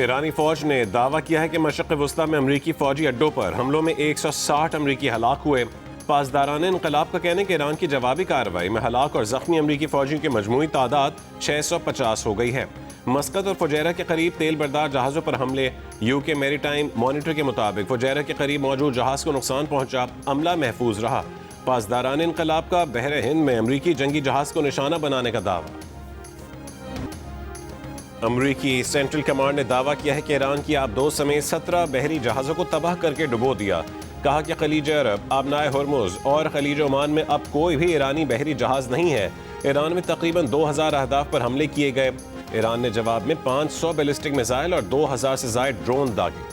ईरानी फौज ने दावा किया है कि मशरिक़ वस्ता में अमरीकी फौजी अड्डों पर हमलों में 160 अमरीकी हलाक हुए। पासदारान इनकलाब का कहने कि ईरान की जवाबी कार्रवाई में हलाक और जख्मी अमरीकी फौजियों की मजमूई तादाद 650 हो गई है। मस्कत और फुजैरा के करीब तेल बरदार जहाज़ों पर हमले। यूके मैरीटाइम मॉनिटर के मुताबिक फुजैरा के करीब मौजूद जहाज़ को नुकसान पहुंचा, अमला महफूज रहा। पासदारान इनकलाब का बहरे हिंद में अमरीकी जंगी जहाज़ को निशाना बनाने का दावा। अमरीकी सेंट्रल कमांड ने दावा किया है कि ईरान की आबदोज समेत 17 बहरी जहाज़ों को तबाह करके डुबो दिया। कहा कि खलीज अरब, आबनाए हुर्मुज और खलीज ओमान में अब कोई भी ईरानी बहरी जहाज़ नहीं है। ईरान में तकरीबन 2000 अहदाफ पर हमले किए गए। ईरान ने जवाब में 500 बैलिस्टिक मिसाइल और 2000 से ज़ायद ड्रोन दागे।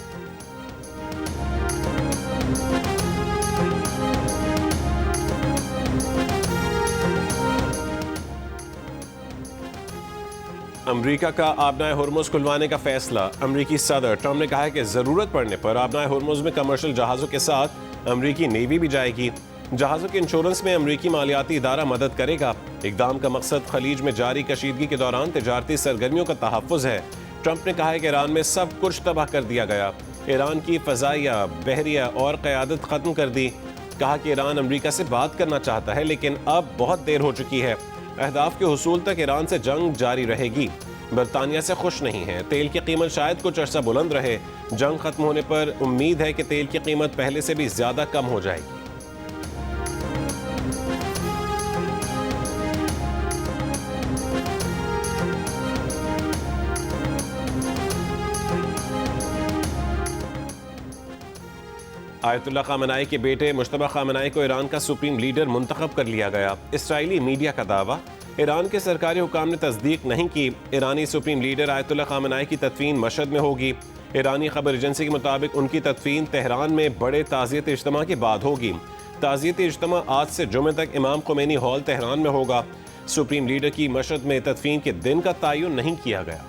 अमरीका का आबनाए हुर्मुज खुलवाने का फैसला। अमरीकी सदर ट्रंप ने कहा है कि ज़रूरत पड़ने पर आबनाए हुर्मुज में कमर्शियल जहाज़ों के साथ अमरीकी नेवी भी जाएगी। जहाज़ों के इंश्योरेंस में अमरीकी मालियाती इदारा मदद करेगा। इक़दाम का मकसद खलीज में जारी कशीदगी के दौरान तिजारती सरगर्मियों का तहफ़्फ़ुज़ है। ट्रंप ने कहा है कि ईरान में सब कुछ तबाह कर दिया गया। ईरान की फ़ज़ाइया, बहरिया और क़यादत ख़त्म कर दी। कहा कि ईरान अमरीका से बात करना चाहता है, लेकिन अब बहुत देर हो चुकी है। अहदाफ के हुसूल तक ईरान से जंग जारी रहेगी। बरतानिया से खुश नहीं है। तेल की कीमत शायद कुछ अर्सा बुलंद रहे। जंग खत्म होने पर उम्मीद है कि तेल की कीमत पहले से भी ज्यादा कम हो जाएगी। आयतुल्लाह ख़ामेनी के बेटे मुश्तबा ख़ामेनी को ईरान का सुप्रीम लीडर मुंतखब कर लिया गया। इसराइली मीडिया का दावा। ईरान के सरकारी हुकाम ने तस्दीक नहीं की। ईरानी सुप्रीम लीडर आयतुल्लाह ख़ामेनी की तदफीन मशहद में होगी। ईरानी खबर एजेंसी के मुताबिक उनकी तदफीन तेहरान में बड़े ताज़ियती इज्तिमा के बाद होगी। ताज़ियती इज्तिमा आज से जुमे तक इमाम खुमैनी हॉल तेहरान में होगा। सुप्रीम लीडर की मशहद में तदफीन के दिन का तयन नहीं किया गया।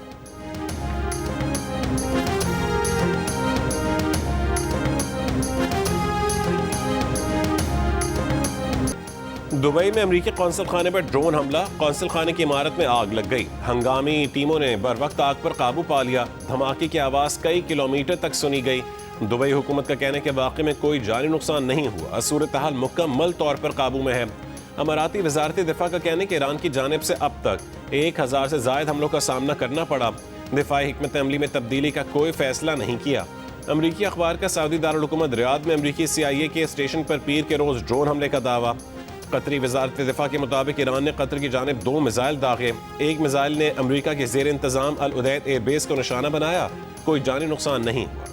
दुबई में अमरीकी कौंसल खाने पर ड्रोन हमला। कौंसल खाने की इमारत में आग लग गई। हंगामी टीमों ने बर वक्त आग पर काबू पा लिया। धमाके की आवाज़ कई किलोमीटर तक सुनी गई। दुबई हुकूमत का कहना है कि वाक़े में कोई जानी नुकसान नहीं हुआ। सूरत हाल मुकम्मल तौर पर काबू में है। अमाराती वजारत दिफा का कहना है कि ईरान की जानिब से अब तक 1000 से ज़ायद हमलों का सामना करना पड़ा। दिफाई हिकमत अमली में तब्दीली का कोई फैसला नहीं किया। अमरीकी अखबार का सऊदी दारुल हुकूमत रियाद में अमरीकी CIA के स्टेशन पर पीर के रोज़ ड्रोन हमले का दावा। कतरी वजारत दिफा के मुताबिक ईरान ने कतर की जानिब 2 मिसाइल दागे। एक मिसाइल ने अमरीका के ज़ेर इंतज़ाम अल उदैद एयरबेस को निशाना बनाया। कोई जानी नुकसान नहीं हुआ।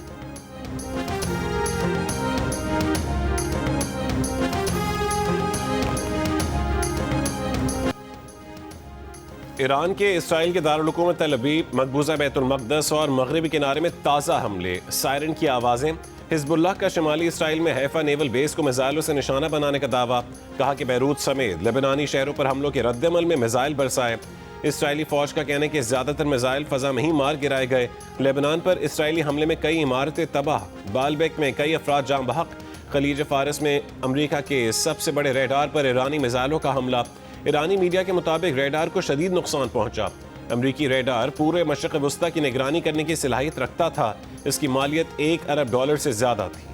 ईरान के इसराइल के दारुल हुकूमत तल अवीव, मकबूजा बैतुल मक़दस और मगरबी किनारे में ताज़ा हमले, सायरन की आवाज़ें। हिजबुल्लाह का शुमाली इसराइल में हैफा नेवल बेस को मिसाइलों से निशाना बनाने का दावा। कहा कि बैरूत समेत लेबनानी शहरों पर हमलों के रद्दमल में मिसाइल बरसाए। इसराइली फौज का कहना है कि ज़्यादातर मिसाइल फ़ज़ा में ही मार गिराए गए। लेबनान पर इसराइली हमले में कई इमारतें तबाह। बालबेक में कई अफराद जाम बहक। खलीज फ़ारस में अमरीका के सबसे बड़े रेडार पर ईरानी मिसाइलों का हमला। ईरानी मीडिया के मुताबिक रेडार को शदीद नुकसान पहुंचा। अमरीकी रेडार पूरे मशरिक़ वस्ता की निगरानी करने की सलाहियत रखता था। इसकी मालियत $1 अरब से ज़्यादा थी।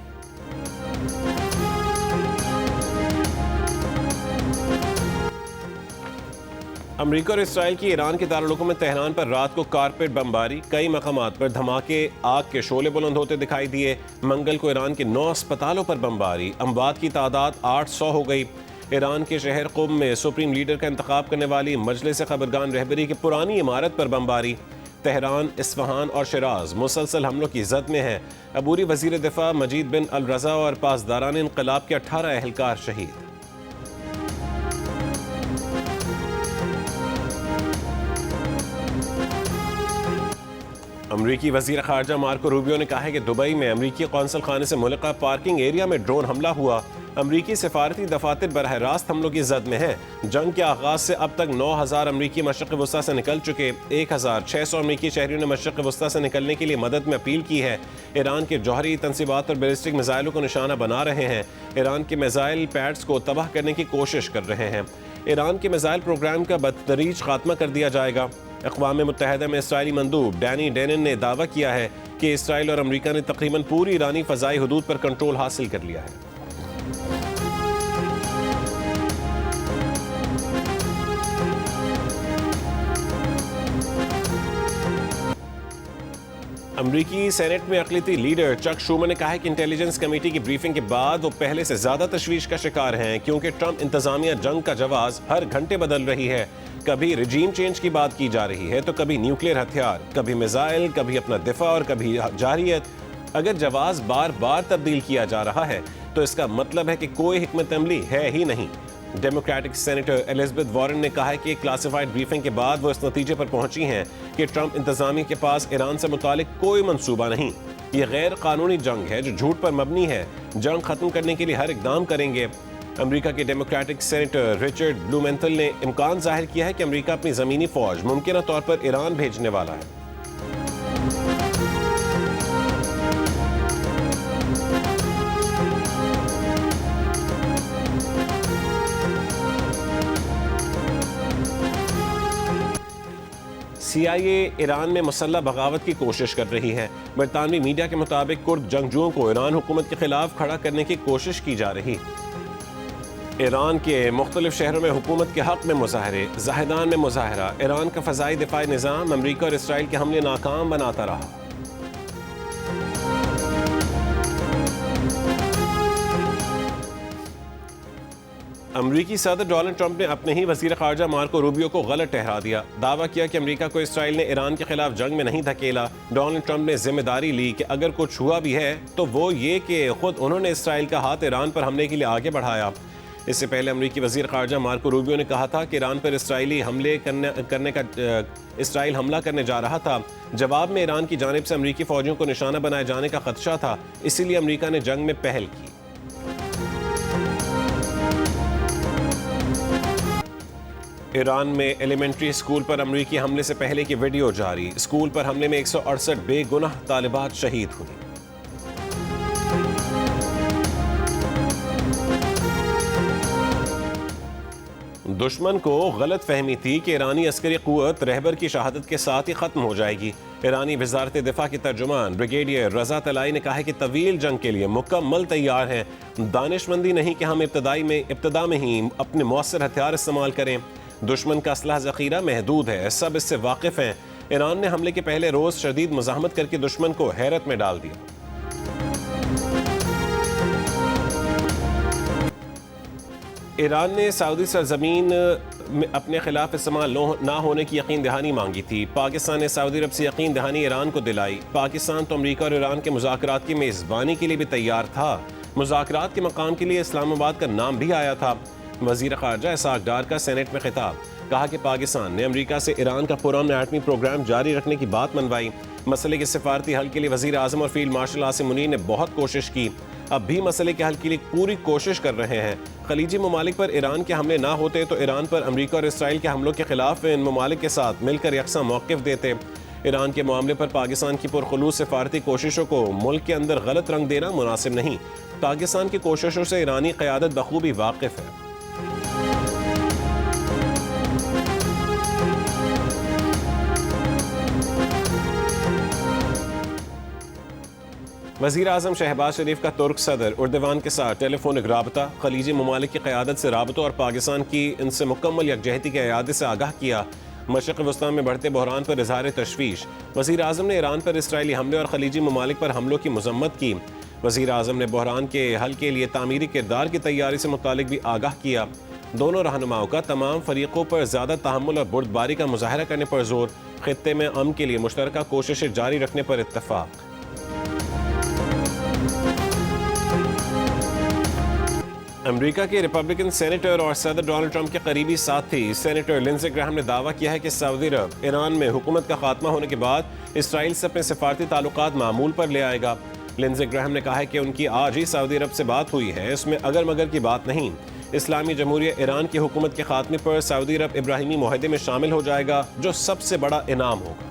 अमरीका और इसराइल की ईरान के दारुल हुकूमत तेहरान पर रात को कारपेट बमबारी। कई मकामात पर धमाके, आग के शोले बुलंद होते दिखाई दिए। मंगल को ईरान के 9 अस्पतालों पर बमबारी। अमवात की तादाद 800 हो गई। ईरान के शहर कुम में सुप्रीम लीडर का इंतखाब करने वाली मजलिस खबरगान रहबरी की पुरानी इमारत पर बमबारी। तेहरान, इस्फहान और शिराज मुसलसल हमलों की जद में है। अबूरी वजीर दिफा मजीद बिन अल रज़ा और पासदारान इनकलाब के 18 एहलकार शहीद। अमरीकी वजीर खारजा मार्को रूबियो ने कहा है कि दुबई में अमरीकी कौंसल खाने से मुल्का पार्किंग एरिया में ड्रोन हमला हुआ। अमरीकी सिफारती दफातर बरह रास्त हमलों की जद में है। जंग के आगाज से अब तक 9000 अमरीकी मशरिक़ वस्ता से निकल चुके। 1600 अमरीकी शहरियों ने मशरिक़ वस्ता से निकलने के लिए मदद में अपील की है। ईरान के जौहरी तनसीबात और बैलिस्टिक मिसाइलों को निशाना बना रहे हैं। ईरान के मिसाइल पैड्स को तबाह करने की कोशिश कर रहे हैं। ईरान के मिसाइल प्रोग्राम का बदतरीज खात्मा कर दिया जाएगा। अक़वाम मुत्तहिदा में इसराइली मंदूब डैनी डेनन ने दावा किया है कि इसराइल और अमरीका ने तकरीबन पूरी ईरानी फ़ज़ाई हदूद पर कंट्रोल हासिल कर लिया है। अमरीकी सेनेट में अक़लियती लीडर चक शूमर ने कहा है कि इंटेलिजेंस कमेटी की ब्रीफिंग के बाद वो पहले से ज्यादा तशवीश का शिकार हैं, क्योंकि ट्रंप इंतजामिया जंग का जवाब हर घंटे बदल रही है। कभी रिजीम चेंज की बात की जा रही है तो कभी न्यूक्लियर हथियार, कभी मिसाइल, कभी अपना दिफा और कभी जारियत। अगर जवाब बार बार तब्दील किया जा रहा है तो इसका मतलब है कि कोई हिकमत अमली है ही नहीं। डेमोक्रेटिक सेनेटर एलिजाबेथ वॉरेन ने कहा है कि क्लासिफाइड ब्रीफिंग के बाद वो इस नतीजे पर पहुंची हैं कि ट्रंप इंतजामिया के पास ईरान से मुतालिक कोई मंसूबा नहीं। ये गैर कानूनी जंग है जो झूठ पर मबनी है। जंग खत्म करने के लिए हर इकदाम करेंगे। अमेरिका के डेमोक्रेटिक सेनेटर रिचर्ड ब्लूमेंथल ने इम्कान जाहिर किया है कि अमेरिका अपनी ज़मीनी फौज मुमकिन तौर पर ईरान भेजने वाला है। CIA ईरान में मुसल्लह बगावत की कोशिश कर रही है। बरतानवी मीडिया के मुताबिक कुर्द जंगजुओं को ईरान हुकूमत के खिलाफ खड़ा करने की कोशिश की जा रही। ईरान के मुख्तलिफ शहरों में हुकूमत के हक में मुजाहरे, जाहिदान में मुजाहरा। ईरान का फ़ज़ाई दिफाई निज़ाम अमरीका और इसराइल के हमले नाकाम बनाता रहा। अमरीकी सदर डोनाल्ड ट्रंप ने अपने ही वज़ीर ख़ारजा मार्को रूबियो को गलत ठहरा दिया। दावा किया कि अमरीका को इसराइल ने ईरान के खिलाफ जंग में नहीं धकेला। डोनाल्ड ट्रंप ने जिम्मेदारी ली कि अगर कुछ हुआ भी है तो वो ये कि खुद उन्होंने इसराइल का हाथ ईरान पर हमले के लिए आगे बढ़ाया। इससे पहले अमरीकी वज़ीर ख़ारजा मार्को रूबियो ने कहा था कि ईरान पर इसराइल हमला करने जा रहा था। जवाब में ईरान की जानिब से अमरीकी फ़ौजियों को निशाना बनाए जाने का खदशा था, इसीलिए अमरीका ने जंग में पहल की। ईरान में एलिमेंट्री स्कूल पर अमरीकी हमले से पहले की वीडियो जारी। स्कूल पर हमले में 168 बेगुनाह तालिबात शहीद हुई। दुश्मन को गलत फहमी थी कि ईरानी अस्करी क़ुव्वत रहबर की शहादत के साथ ही ख़त्म हो जाएगी। ईरानी वज़ारत दिफ़ा के तर्जुमान ब्रिगेडियर रज़ा तलाई ने कहा है कि तवील जंग के लिए मुकम्मल तैयार हैं। दानिशमंदी नहीं कि हम इब्तदा में ही अपने मौसर हथियार इस्तेमाल करें। दुश्मन का असलहा ज़ख़ीरा महदूद है, सब इससे वाकिफ़ हैं। ईरान ने हमले के पहले रोज़ शदीद मुज़ाहमत करके दुश्मन को हैरत में डाल दिया। ईरान ने सऊदी सरजमीन में अपने खिलाफ इस्तेमाल ना होने की यकीन दहानी मांगी थी। पाकिस्तान ने सऊदी अरब से यकीन दहानी ईरान को दिलाई। पाकिस्तान तो अमरीका और ईरान के मुज़ाकरात की मेज़बानी के लिए भी तैयार था। मुज़ाकरात के मकाम के लिए इस्लामाबाद का नाम भी आया था। वज़ीर ख़ारजा इसाक डार का सेनेट में खिताब, कहा कि पाकिस्तान ने अमरीका से ईरान का पुरअमन एटमी प्रोग्राम जारी रखने की बात मनवाई। मसले के सिफारती हल के लिए वज़ीर आज़म और फील्ड मार्शल आसिम मुनीर ने बहुत कोशिश की, अब भी मसले के हल के लिए पूरी कोशिश कर रहे हैं। खलीजी ममालिक पर ईरान के हमले ना होते तो ईरान पर अमरीका और इसराइल के हमलों के खिलाफ इन ममालिक के साथ मिलकर यकसा मौक़िफ़ देते। ईरान के मामले पर पाकिस्तान की पुरखुलूस सिफारती कोशिशों को मुल्क के अंदर गलत रंग देना मुनासिब नहीं। पाकिस्तान की कोशिशों से ईरानी क़यादत बखूबी वाकिफ़ है। वज़ीर आज़म शहबाज शरीफ का तुर्क सदर उर्दवान के साथ टेलीफोनिक राबता, खलीजी ममालिक की क़यादत से राबतों और पाकिस्तान की इनसे मुकम्मल यकजहती के इरादे से आगाह किया। मशरिक़ वस्ता में बढ़ते बहरान पर इज़हार तशवीश। वज़ीर आज़म ने ईरान पर इसराइली हमले और खलीजी ममालिक पर हमलों की मज़म्मत की। वज़ीर आज़म ने बहरान के हल के लिए तामीरी किरदार की तैयारी से मुतालिक भी आगाह किया। दोनों रहनुमाओं का तमाम फ़रीक़ों पर ज़्यादा तहम्मुल और बुर्दबारी का मुज़ाहरा करने पर जोर। ख़ित्ते में अमन के लिए मुश्तरका कोशिशें जारी रखने पर इत्तफ़ाक़। अमेरिका के रिपब्लिकन सेनेटर और सदर डोनाल्ड ट्रंप के करीबी साथी सेनेटर लिंडसे ग्राहम ने दावा किया है कि सऊदी अरब ईरान में हुकूमत का खात्मा होने के बाद इसराइल से अपने सिफारती ताल्लुकात मामूल पर ले आएगा। लिंडसे ग्राहम ने कहा है कि उनकी आज ही सऊदी अरब से बात हुई है, इसमें अगर मगर की बात नहीं। इस्लामी जमहूरिया ईरान की हुकूमत के खात्मे पर सऊदी अरब इब्राहिमी मुआहदे में शामिल हो जाएगा, जो सबसे बड़ा इनाम होगा।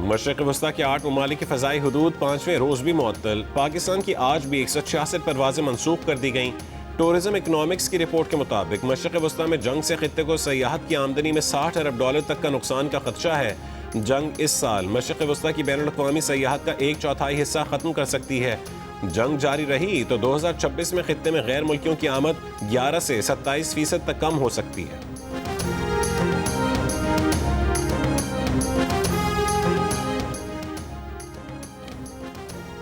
मशरक़ वस्ता के 8 ममालिक की फ़ज़ाई हदूद 5वें रोज़ भी मुअत्तल। पाकिस्तान की आज भी 166 परवाज़ें मनसूख कर दी गईं। टूरिज्म इकनॉमिक्स की रिपोर्ट के मुताबिक मशरक़ वस्ता में जंग से खित्ते को सयाहत की आमदनी में $60 अरब तक का नुकसान का खदशा है। जंग इस साल मशरक़ वस्ता की बैनुल अक़वामी सयाहत का 1/4 हिस्सा ख़त्म कर सकती है। जंग जारी रही तो 2026 में खित्ते में गैर मुल्कियों की आमद 11 से 27% तक कम हो सकती है।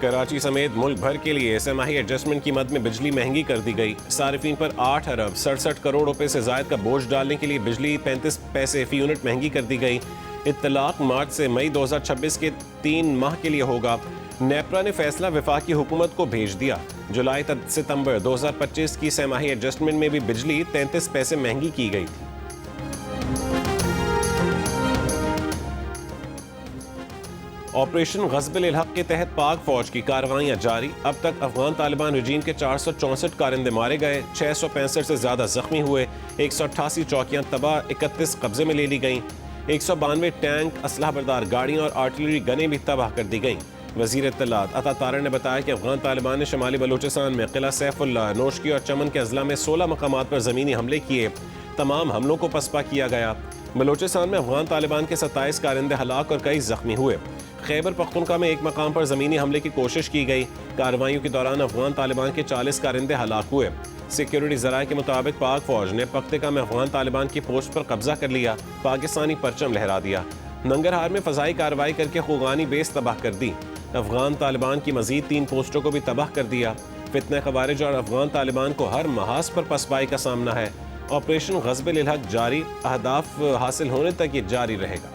कराची समेत मुल्क भर के लिए समाही एडजस्टमेंट की मद में बिजली महंगी कर दी गई। सारिफीन पर 8 अरब 67 करोड़ रुपए से जायद का बोझ डालने के लिए बिजली 35 पैसे फी यूनिट महंगी कर दी गई। इत्तलाक मार्च से मई 2026 के 3 माह के लिए होगा। नेपरा ने फैसला वफाकी हुकूमत को भेज दिया। जुलाई सितंबर 2025 की समाही एडजस्टमेंट में भी बिजली 33 पैसे महंगी की गई थी। ऑपरेशन ग़ज़ब-ए-हक़ के तहत पाक फौज की कार्रवाइयाँ जारी। अब तक अफगान तालिबान रजीम के 464 कारिंदे मारे गए, 665 से ज़्यादा जख्मी हुए, 188 चौकियाँ तबाह, 31 कब्जे में ले ली गईं, 192 टैंक, असलहा बरदार गाड़ियाँ और आर्टिलरी गनें भी तबाह कर दी गईं। वज़ीर इत्तलात अता तारा ने बताया कि अफगान तालिबान ने शुमाली बलूचिस्तान में किला सैफुल्लाह, नोशकी और चमन के अजला में 16 मकामात पर ज़मीनी हमले किए। तमाम हमलों को पसपा किया गया। बलूचिस्तान में अफगान तालिबान के 27 कारिंदे हलाक और कई जख्मी हुए। खैबर पख्तूनख्वा में एक मकाम पर ज़मीनी हमले की कोशिश की गई। कार्रवाइयों के दौरान अफगान तालिबान के 40 कारिंदे हलाक हुए। सिक्योरिटी ज़राए के मुताबिक पाक फौज ने पख्तिका में अफगान तालिबान की पोस्ट पर कब्जा कर लिया, पाकिस्तानी परचम लहरा दिया। नंगरहार में फ़ज़ाई कार्रवाई करके खुगानी बेस तबाह कर दी। अफगान तालिबान की मज़ीद 3 पोस्टों को भी तबाह कर दिया। फितने ख़वारिज और अफगान तालिबान को हर महाज पर पसपाई का सामना है। ऑपरेशन ग़ज़ब-ए-हक़ जारी, अहदाफ हासिल होने तक ये जारी रहेगा।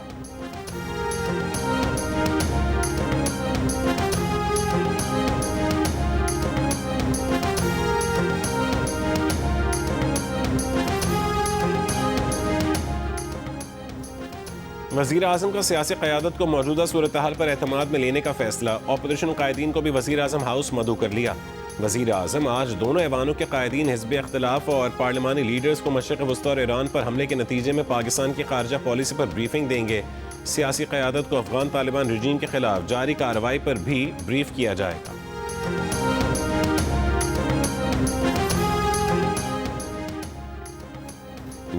वज़ीर आज़म का सियासी क़यादत को मौजूदा सूरत हाल पर एतमाद में लेने का फैसला। अपोजिशन कायदीन को भी वज़ीर आज़म हाउस मदऊ कर लिया। वज़ीर आज़म आज दोनों ऐवानों के कायदीन, हिज़्ब इख्तिलाफ और पार्लिमानी लीडर्स को मशरिक़ वस्ता और ईरान पर हमले के नतीजे में पाकिस्तान की ख़ारजा पॉलिसी पर ब्रीफिंग देंगे। सियासी क़यादत को अफगान तालिबान रजीम के खिलाफ जारी कार्रवाई पर भी ब्रीफ किया जाएगा।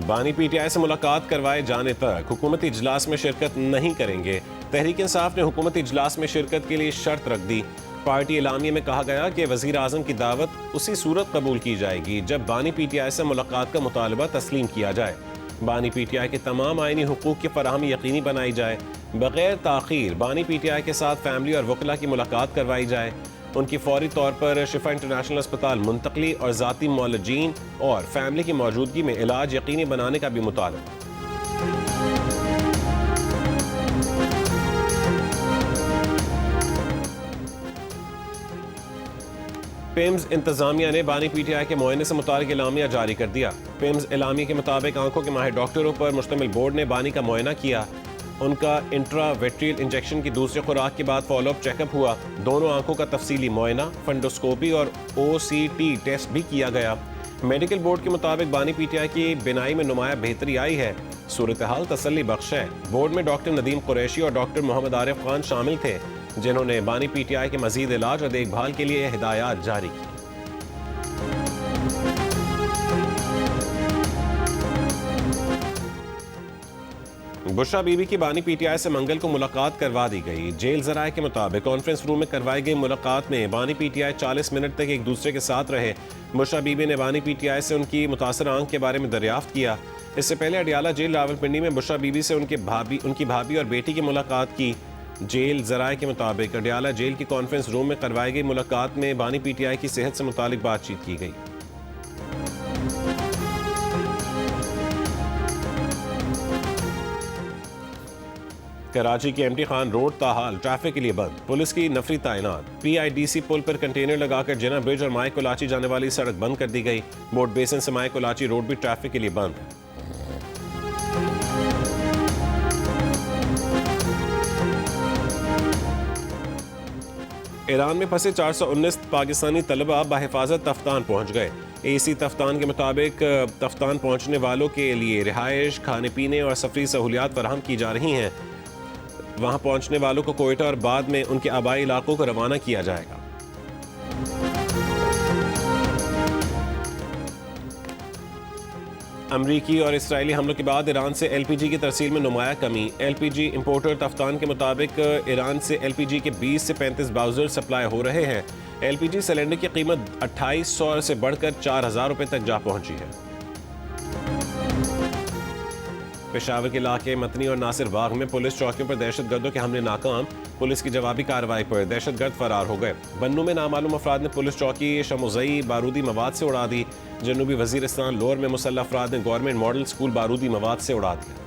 बानी पीटीआई से मुलाकात करवाए जाने तक हुकूमती इजलास में शिरकत नहीं करेंगे। तहरीक इंसाफ ने हुकूमती इजलास में शिरकत के लिए शर्त रख दी। पार्टी एलामिये में कहा गया कि वज़ीर आज़म की दावत उसी सूरत कबूल की जाएगी जब बानी पीटीआई से मुलाकात का मुतालबा तस्लीम किया जाए। बानी पीटीआई के तमाम आइनी हुकूक की फराहमी यकीनी बनाई जाए। बग़ैर ताख़ीर बानी पीटीआई के साथ फैमिली और वकला की मुलाकात करवाई जाए। उनकी फौरी तौर पर शिफा इंटरनेशनल अस्पताल मुंतकली और ज़ाती मौलजीन और फैमिली की मौजूदगी में इलाज यकीनी बनाने का भी मुतालबा। पिम्स इंतजामिया ने बानी पीटीआई के मुआयने से मुताल्लिक़ एलामिया जारी कर दिया। पिम्स एलामिया के मुताबिक आंखों के माहिर डॉक्टरों पर मुश्तमिल बोर्ड ने बानी का मुआयना किया। उनका इंट्रावेट्रियल इंजेक्शन की दूसरी खुराक के बाद फॉलोअप चेकअप हुआ। दोनों आंखों का तफसीली मुआयना, फंडोस्कोपी और OCT टेस्ट भी किया गया। मेडिकल बोर्ड के मुताबिक बानी पीटीआई की बिनाई में नुमाया बेहतरी आई है। सूरत हाल तसल्ली बख्श है। बोर्ड में डॉक्टर नदीम कुरैशी और डॉक्टर मोहम्मद आरिफ खान शामिल थे, जिन्होंने बानी पीटीआई के मजीद इलाज और देखभाल के लिए हिदायत जारी की। बुशरा बीबी की बानी पीटीआई से मंगल को मुलाकात करवा दी गई। जेल जराये के मुताबिक कॉन्फ्रेंस रूम में करवाई गई मुलाकात में बानी पीटीआई 40 मिनट तक एक दूसरे के साथ रहे। बुशरा बीबी ने बानी पीटीआई से उनकी मुतासर आंख के बारे में दरियाफ्त किया। इससे पहले अडियाला जेल रावलपिंडी में बुशरा बीबी से उनकी भाभी और बेटी की मुलाकात की। जेल जराये के मुताबिक अडियाला जेल की कॉन्फ्रेंस रूम में करवाई गई मुलाकात में बानी पीटीआई की सेहत से मुतालिक बातचीत की गई। कराची के एमटी खान रोड ताहाल ट्रैफिक के लिए बंद। पुलिस की नफरी तैनात। PIDC पुल पर कंटेनर लगाकर जिना ब्रिज और माए कोलाची जाने वाली सड़क बंद कर दी गई। बोट बेसन से माए कोलाची रोड भी ट्रैफिक के लिए बंद है। ईरान में फंसे 419 पाकिस्तानी तलबा बहिफाजत तफ्तान पहुंच गए। AC तफ्तान के मुताबिक तफ्तान पहुंचने वालों के लिए रिहाइश, खाने पीने और सफरी सहूलियात फराहम की जा रही हैं। वहां पहुंचने वालों को कोयटा और बाद में उनके आबाई इलाकों को रवाना किया जाएगा। अमरीकी और इसराइली हमलों के बाद ईरान से एलपीजी की तरसील में नुमाया कमी। एलपीजी इंपोर्टर तफ्तान के मुताबिक ईरान से एलपीजी के 20 से 35 बाउजर सप्लाई हो रहे हैं। एलपीजी सिलेंडर की कीमत 2800 से बढ़कर 4000 रुपये तक जा पहुंची है। पेशावर के इलाके मतनी और नासिर बाग में पुलिस चौकियों पर दहशतगर्दों के हमले नाकाम। पुलिस की जवाबी कार्रवाई पर दहशतगर्द फरार हो गए। बन्नू में नामालूम अफराद ने पुलिस चौकी शमोज़ई बारूदी मवाद से उड़ा दी। जनूबी वजीरिस्तान लोअर में मुसल्लह अफराद ने गवर्नमेंट मॉडल स्कूल बारूदी मवाद से उड़ा दिया।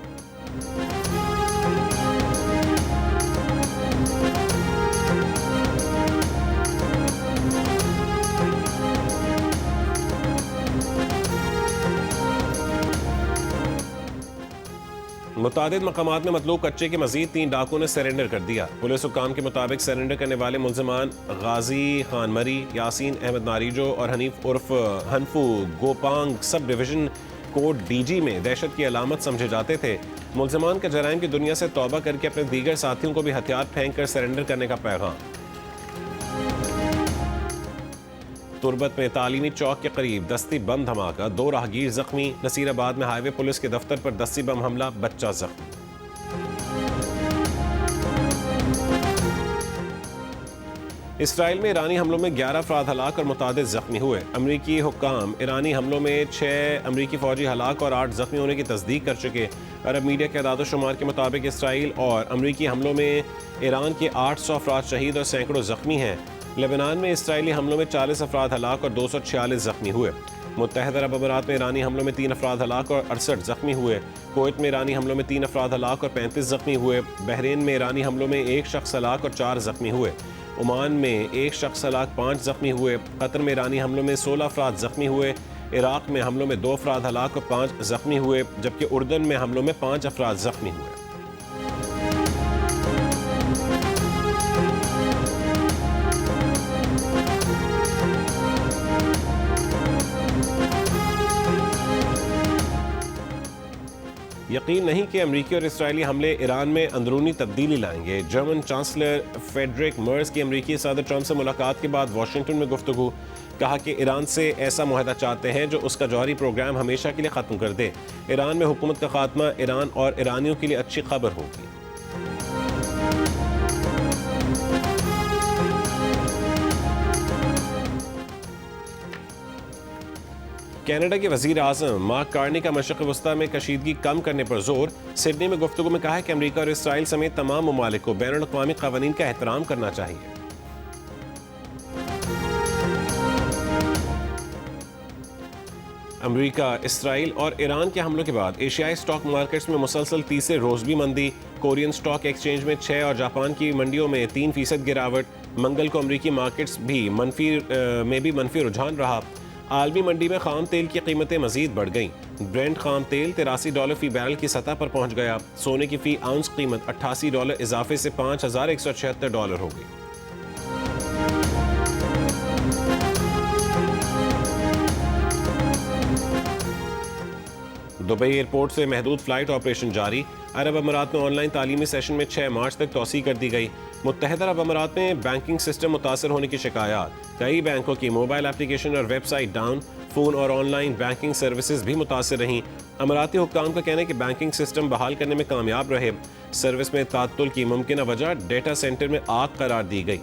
मुतादिद मकामात में मतलूब कच्चे के मजीद 3 डाकुओं ने सरेंडर कर दिया। पुलिस हुक्काम के मुताबिक सरेंडर करने वाले मुल्ज़िमान गाजी खान मरी, यासीन अहमद नारीजो और हनीफ उर्फ हनफू Gopang sub division court DG में दहशत की अलामत समझे जाते थे। मुल्ज़िमान का जराइम की दुनिया से तौबा करके अपने दीगर साथियों को भी हथियार फेंक कर सरेंडर करने का पैगाम। तुरबत में तालीमी चौक के करीब दस्ती बम धमाका, 2 राहगीर जख्मी। नसीराबाद में हाईवे पुलिस के दफ्तर पर दस्ती बम हमला, बच्चा जख्मी। इसराइल में ईरानी हमलों में 11 अफराद हलाक और मुतादिद जख्मी हुए। अमरीकी हुक्काम ईरानी हमलों में 6 अमरीकी फौजी हलाक और 8 जख्मी होने की तस्दीक कर चुके। अरब मीडिया के अदाद शुमार के मुताबिक इसराइल और अमरीकी हमलों में ईरान के 800 अफराद शहीद और सैकड़ों जख्मी हैं। लेबनान में इसराइली हमलों में 40 अफराद हलाक और 246 जख्मी हुए। मुत्तहदा अरब अमीरात में ईरानी हमलों में 3 अफराद हलाक और 68 जख्मी हुए। कुवैत में ईरानी हमलों में 3 अफराद हलाक और 35 जख्मी हुए। बहरीन में ईरानी हमलों में 1 शख्स हलाक और 4 जख्मी हुए। ओमान में 1 शख्स हलाक, 5 जख्मी हुए। कतर में ईरानी हमलों में 16 अफराद जख्मी हुए। इराक में हमलों में 2 अफराद हलाक और 5 जख्मी हुए, जबकि उर्दन में हमलों में 5 अफराद जख्मी हुए। यकीन नहीं कि अमरीकी और इसराइली हमले ईरान में अंदरूनी तब्दीली लाएंगे। जर्मन चांसलर फेडरिक मर्ज की अमरीकी सदर ट्रंप से मुलाकात के बाद वाशिंगटन में गुफ्तगू। कहा कि ईरान से ऐसा मुआहदा चाहते हैं जो उसका जौहरी प्रोग्राम हमेशा के लिए ख़त्म कर दे। ईरान में हुकूमत का खात्मा ईरान और ईरानियों के लिए अच्छी खबर होगी। कनाडा के वजीर आज़म मार्क कार्नी का मशरक़ वस्ता में कशीदगी कम करने पर जोर। सिडनी में गुफ्तगू में कहा है कि अमरीका और इसराइल समेत तमाम ममालिक को बैनुल-अक़वामी क़वानीन का एहतराम करना चाहिए। अमरीका, इसराइल और ईरान के हमलों के बाद एशियाई स्टॉक मार्केट्स में मुसलसल तीसरे रोज भी मंदी। कोरियन स्टॉक एक्सचेंज में 6 और जापान की मंडियों में 3% गिरावट। मंगल को अमरीकी मार्केट्स भी मनफी रुझान रहा। आलमी मंडी में खाम तेल की कीमतें मजीद बढ़ गईं। ब्रेंट खाम तेल $83 फी बैरल की सतह पर पहुंच गया। सोने की फी आउंस कीमत $88 इजाफे से $5176 हो गई। दुबई एयरपोर्ट से महदूद फ्लाइट ऑपरेशन जारी। अरब अमीरात में ऑनलाइन तालीमी सेशन में 6 मार्च तक तौसी कर दी गई। मुत्तहदा अरब अमीरात में बैंकिंग सिस्टम मुतासर होने की शिकायत। कई बैंकों की मोबाइल एप्लीकेशन और वेबसाइट डाउन। फ़ोन और ऑनलाइन बैंकिंग सर्विसेज भी मुतासर रहीं। अमीराती हुक्काम का कहना है कि बैंकिंग सिस्टम बहाल करने में कामयाब रहे। सर्विस में तात्तुल की मुमकिन वजह डेटा सेंटर में आग करार दी गई।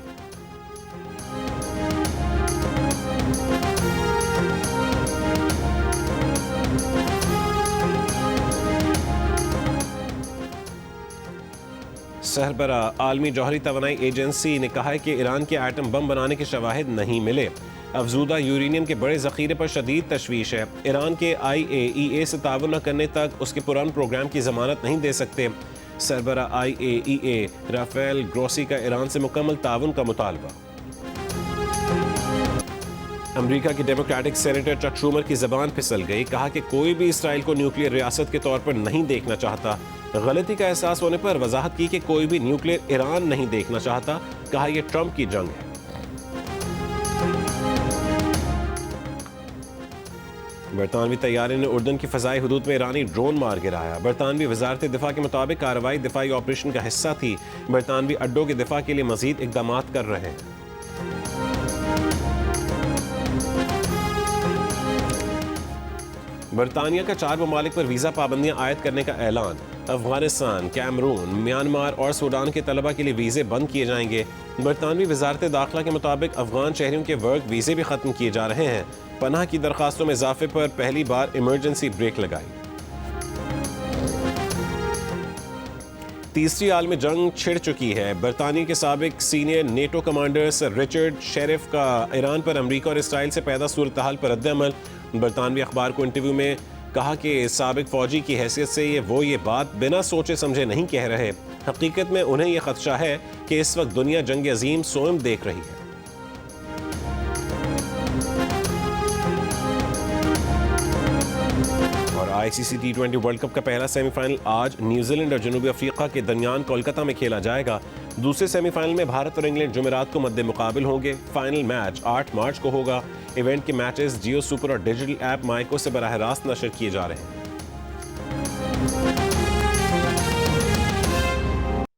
सरबरा आलमी जौहरी तवानाई एजेंसी ने कहा है कि ईरान के एटम बम बनाने के शवाहिद नहीं मिले। अफजूदा यूरेनियम के बड़े जखीरे पर शदीद तशवीश है। ईरान के IAEA से ताउन न करने तक उसके पुरान प्रोग्राम की जमानत नहीं दे सकते। सरबरा IAEA राफेल ग्रोसी का ईरान से मुकम्मल ताउन का मुतालबा। अमेरिका की डेमोक्रेटिक सेनेटर चक शूमर की जबान फिसल गई। कहा कि कोई भी इसराइल को न्यूक्लियर रियासत के तौर पर नहीं देखना चाहता। गलती का एहसास होने पर वजाहत की कि कोई भी न्यूक्लियर ईरान नहीं देखना चाहता। कहा यह ट्रंप की जंग है। बरतानवी तैयारे ने उर्दन की फ़ज़ाई हदूद में ईरानी ड्रोन मार गिराया। बरतानवी वजारत दिफा के मुताबिक कार्रवाई दिफाई ऑपरेशन का हिस्सा थी। बरतानवी अड्डों के दिफा के लिए मजीद इकदाम कर रहे हैं। बरतानिया का 4 ममालिक पर वीज़ा पाबंदियां आयद करने का ऐलान। अफगानिस्तान, कैमरून, म्यांमार और सूडान के तलबा के लिए वीज़े बंद किए जाएंगे। बरतानवी वजारत दाखिला के मुताबिक अफगान शहरियों के वर्क वीज़े भी ख़त्म किए जा रहे हैं। पनाह की दरख्वास्तों में इजाफे पर पहली बार इमरजेंसी ब्रेक लगाई। तीसरी आलमी जंग छिड़ चुकी है। बरतानिया के साबिक senior NATO commander sir Richard sheriff का ईरान पर अमरीका और इसराइल से पैदा सूरत हाल पर रद्द-ए-अमल। बरतानवी अखबार को इंटरव्यू में कहा कि साबिक फौजी की हैसियत से ये बात बिना सोचे समझे नहीं कह रहे। हकीकत में उन्हें यह खदशा है कि इस वक्त दुनिया जंग अजीम स्वयं देख रही है। और ICC T20 वर्ल्ड कप का पहला सेमीफाइनल आज न्यूजीलैंड और जनूबी अफ्रीका के दरमियान कोलकाता में खेला जाएगा। दूसरे सेमीफाइनल में भारत और इंग्लैंड जुमेरात को मद्दे मुकाबिल होंगे। फाइनल मैच 8 मार्च को होगा। इवेंट के मैचेस जियो सुपर और डिजिटल ऐप माइको से बराह रास्त नशर किए जा रहे हैं।